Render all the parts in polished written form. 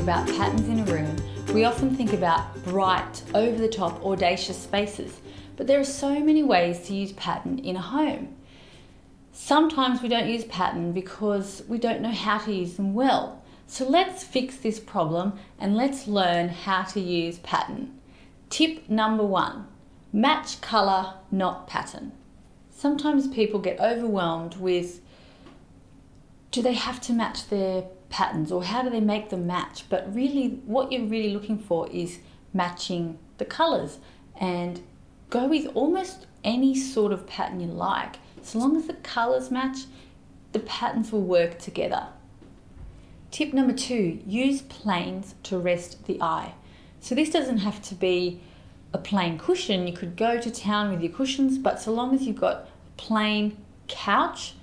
about patterns in a room, we often think about bright, over-the-top, audacious spaces, but there are so many ways to use pattern in a home. Sometimes we don't use pattern because we don't know how to use them well. So let's fix this problem and let's learn how to use pattern. Tip number 1, match colour, not pattern. Sometimes people get overwhelmed with, do they have to match their patterns or how do they make them match? But really what you're really looking for is matching the colours, and go with almost any sort of pattern you like. So long as the colours match, the patterns will work together. Tip number 2, use planes to rest the eye. So this doesn't have to be a plain cushion. You could go to town with your cushions, but so long as you've got a plain couch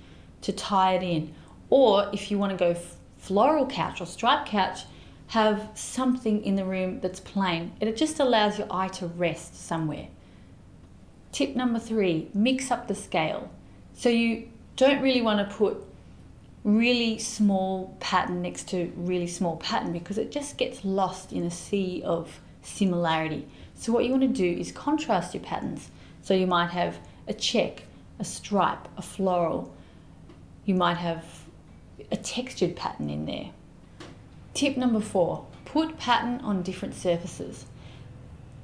to tie it in, or if you want to go floral couch or striped couch, have something in the room that's plain. It just allows your eye to rest somewhere. Tip number 3, mix up the scale. So you don't really want to put really small pattern next to really small pattern because it just gets lost in a sea of similarity. So what you want to do is contrast your patterns. So you might have a check, a stripe, a floral. You might have a textured pattern in there. Tip number 4, put pattern on different surfaces.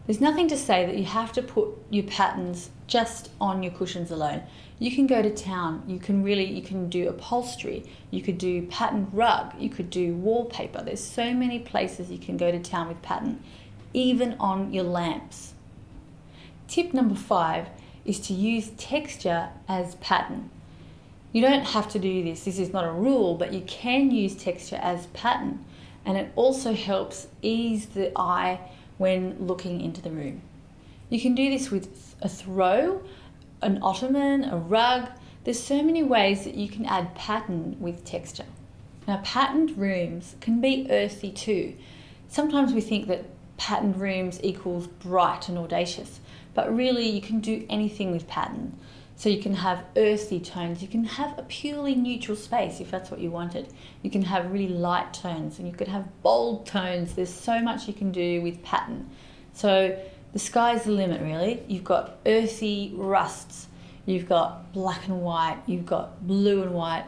There's nothing to say that you have to put your patterns just on your cushions alone. You can go to town, you can do upholstery, you could do patterned rug, you could do wallpaper. There's so many places you can go to town with pattern, even on your lamps. Tip number 5 is to use texture as pattern. You don't have to do this is not a rule, but you can use texture as pattern, and it also helps ease the eye when looking into the room. You can do this with a throw, an ottoman, a rug. There's so many ways that you can add pattern with texture. Now, patterned rooms can be earthy too. Sometimes we think that patterned rooms equals bright and audacious, but really you can do anything with pattern. So you can have earthy tones, you can have a purely neutral space if that's what you wanted. You can have really light tones and you could have bold tones. There's so much you can do with pattern. So the sky's the limit really. You've got earthy rusts, you've got black and white, you've got blue and white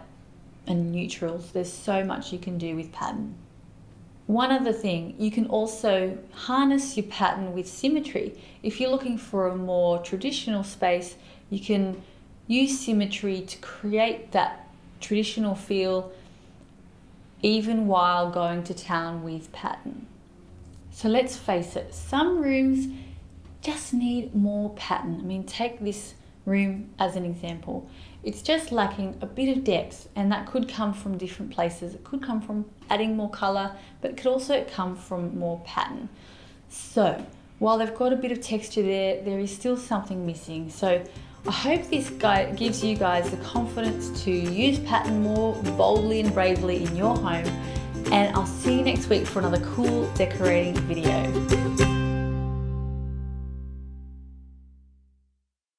and neutrals. There's so much you can do with pattern. One other thing, you can also harness your pattern with symmetry. If you're looking for a more traditional space, you can use symmetry to create that traditional feel even while going to town with pattern. So let's face it, some rooms just need more pattern. I mean, take this room as an example. It's just lacking a bit of depth, and that could come from different places. It could come from adding more colour, but it could also come from more pattern. So while they've got a bit of texture there is still something missing. So I hope this guide gives you guys the confidence to use pattern more boldly and bravely in your home, and I'll see you next week for another cool decorating video.